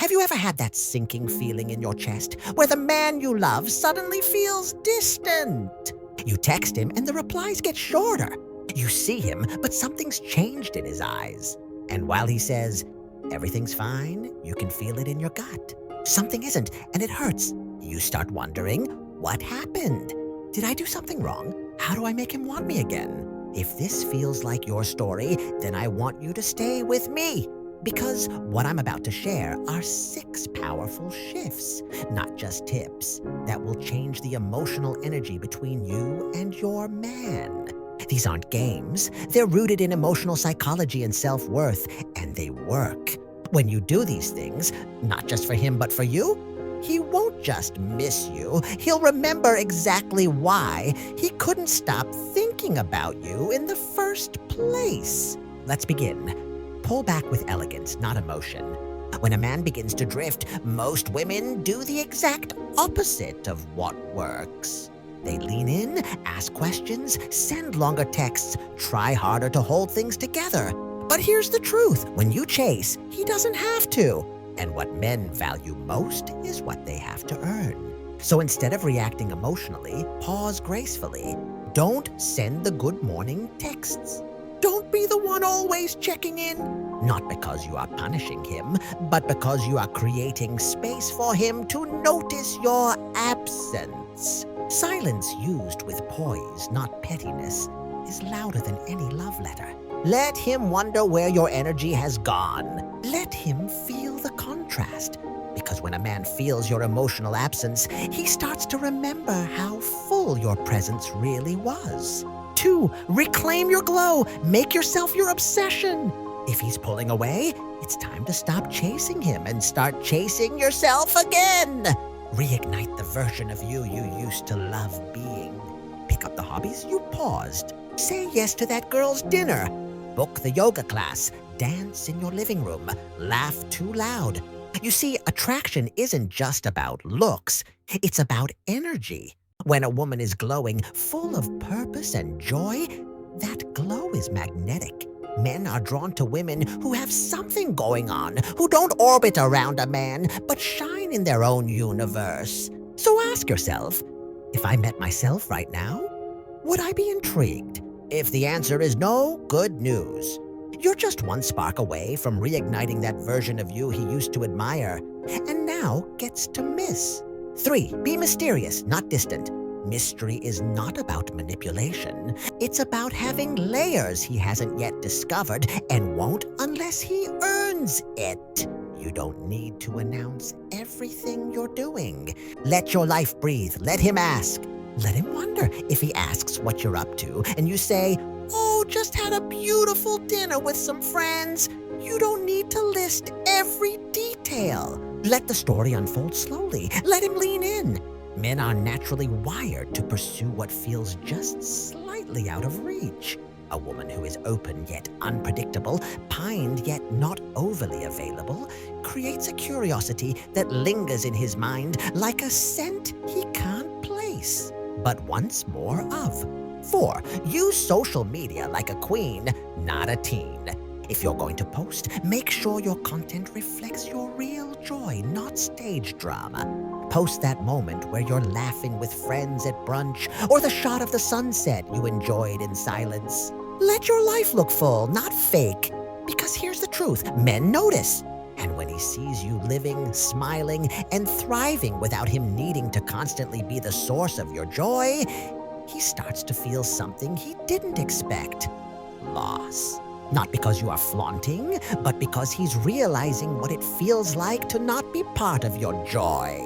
Have you ever had that sinking feeling in your chest where the man you love suddenly feels distant? You text him and the replies get shorter. You see him, but something's changed in his eyes. And while he says, "Everything's fine," you can feel it in your gut. Something isn't, and it hurts. You start wondering, what happened? Did I do something wrong? How do I make him want me again? If this feels like your story, then I want you to stay with me. Because what I'm about to share are 6 powerful shifts, not just tips, that will change the emotional energy between you and your man. These aren't games. They're rooted in emotional psychology and self-worth, and they work. When you do these things, not just for him but for you, he won't just miss you. He'll remember exactly why he couldn't stop thinking about you in the first place. Let's begin. Pull back with elegance, not emotion. When a man begins to drift, most women do the exact opposite of what works. They lean in, ask questions, send longer texts, try harder to hold things together. But here's the truth. When you chase, he doesn't have to. And what men value most is what they have to earn. So instead of reacting emotionally, pause gracefully. Don't send the good morning texts. Don't be the one always checking in. Not because you are punishing him, but because you are creating space for him to notice your absence. Silence used with poise, not pettiness, is louder than any love letter. Let him wonder where your energy has gone. Let him feel the contrast. Because when a man feels your emotional absence, he starts to remember how full your presence really was. 2, reclaim your glow. Make yourself your obsession. If he's pulling away, it's time to stop chasing him and start chasing yourself again. Reignite the version of you used to love being. Pick up the hobbies you paused. Say yes to that girl's dinner. Book the yoga class. Dance in your living room. Laugh too loud. You see, attraction isn't just about looks. It's about energy. When a woman is glowing, full of purpose and joy, that glow is magnetic. Men are drawn to women who have something going on, who don't orbit around a man, but shine in their own universe. So ask yourself, if I met myself right now, would I be intrigued? If the answer is no, good news. You're just one spark away from reigniting that version of you he used to admire, and now gets to miss. 3, be mysterious, not distant. Mystery is not about manipulation. It's about having layers he hasn't yet discovered and won't unless he earns it. You don't need to announce everything you're doing. Let your life breathe. Let him ask. Let him wonder if he asks what you're up to, and you say, "Oh, just had a beautiful dinner with some friends." You don't need to list every detail. Let the story unfold slowly. Let him lean in. Men are naturally wired to pursue what feels just slightly out of reach. A woman who is open yet unpredictable, pined yet not overly available, creates a curiosity that lingers in his mind like a scent he can't place, but wants more of. 4, use social media like a queen, not a teen. If you're going to post, make sure your content reflects your real joy, not stage drama. Post that moment where you're laughing with friends at brunch, or the shot of the sunset you enjoyed in silence. Let your life look full, not fake. Because here's the truth, men notice. And when he sees you living, smiling, and thriving without him needing to constantly be the source of your joy, he starts to feel something he didn't expect. Loss. Not because you are flaunting, but because he's realizing what it feels like to not be part of your joy.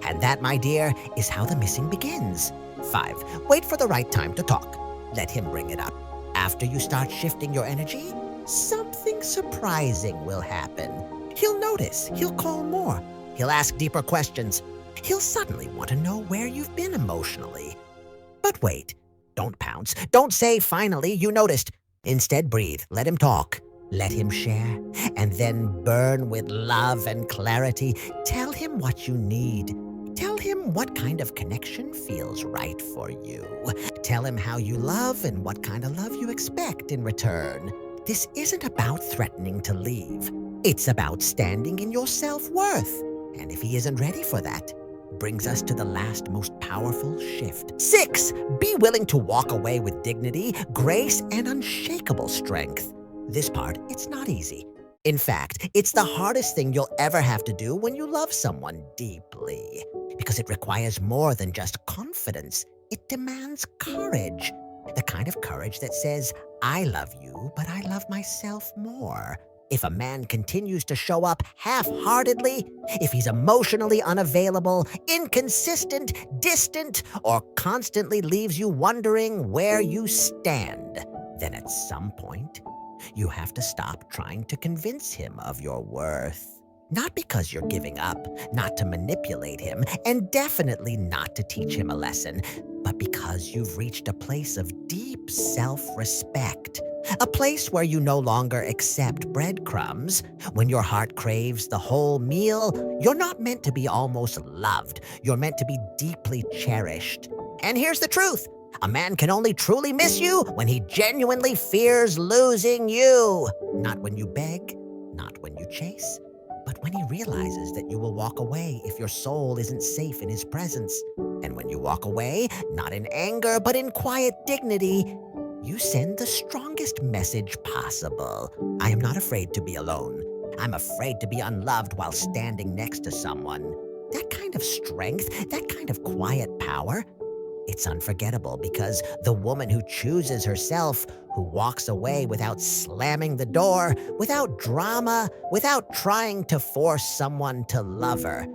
And that, my dear, is how the missing begins. 5, wait for the right time to talk. Let him bring it up. After you start shifting your energy, something surprising will happen. He'll notice. He'll call more. He'll ask deeper questions. He'll suddenly want to know where you've been emotionally. But wait. Don't pounce. Don't say, "Finally, you noticed." Instead, breathe. Let him talk. Let him share. And then burn with love and clarity. Tell him what you need. Tell him what kind of connection feels right for you. Tell him how you love and what kind of love you expect in return. This isn't about threatening to leave. It's about standing in your self-worth. And if he isn't ready for that, brings us to the last most powerful shift. 6, be willing to walk away with dignity, grace, and unshakable strength. This part, it's not easy. In fact, it's the hardest thing you'll ever have to do when you love someone deeply, because it requires more than just confidence. It demands courage. The kind of courage that says, I love you, but I love myself more. If a man continues to show up half-heartedly, if he's emotionally unavailable, inconsistent, distant, or constantly leaves you wondering where you stand, then at some point, you have to stop trying to convince him of your worth. Not because you're giving up, not to manipulate him, and definitely not to teach him a lesson, but because you've reached a place of deep self-respect. A place where you no longer accept breadcrumbs. When your heart craves the whole meal, you're not meant to be almost loved. You're meant to be deeply cherished. And here's the truth. A man can only truly miss you when he genuinely fears losing you. Not when you beg, not when you chase, but when he realizes that you will walk away if your soul isn't safe in his presence. And when you walk away, not in anger, but in quiet dignity, you send the strongest message possible. I am not afraid to be alone. I'm afraid to be unloved while standing next to someone. That kind of strength, that kind of quiet power, it's unforgettable because the woman who chooses herself, who walks away without slamming the door, without drama, without trying to force someone to love her,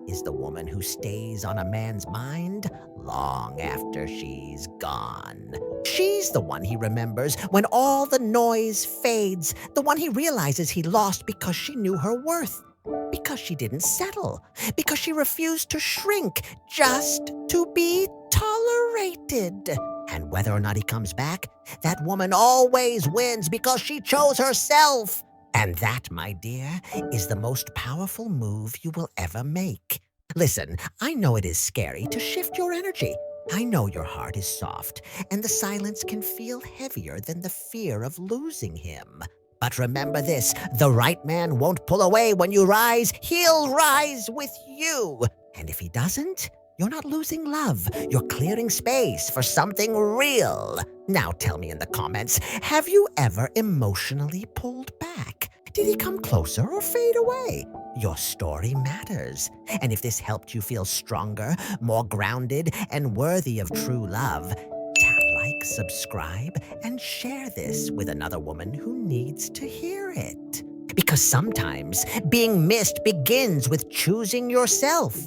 is the woman who stays on a man's mind long after she's gone. She's the one he remembers when all the noise fades, the one he realizes he lost because she knew her worth, because she didn't settle, because she refused to shrink just to be tolerated. And whether or not he comes back, that woman always wins because she chose herself. And that, my dear, is the most powerful move you will ever make. Listen, I know it is scary to shift your energy. I know your heart is soft, and the silence can feel heavier than the fear of losing him. But remember this, the right man won't pull away when you rise, he'll rise with you. And if he doesn't, you're not losing love, you're clearing space for something real. Now tell me in the comments, have you ever emotionally pulled back? Did he come closer or fade away? Your story matters. And if this helped you feel stronger, more grounded, and worthy of true love, tap like, subscribe, and share this with another woman who needs to hear it. Because sometimes being missed begins with choosing yourself.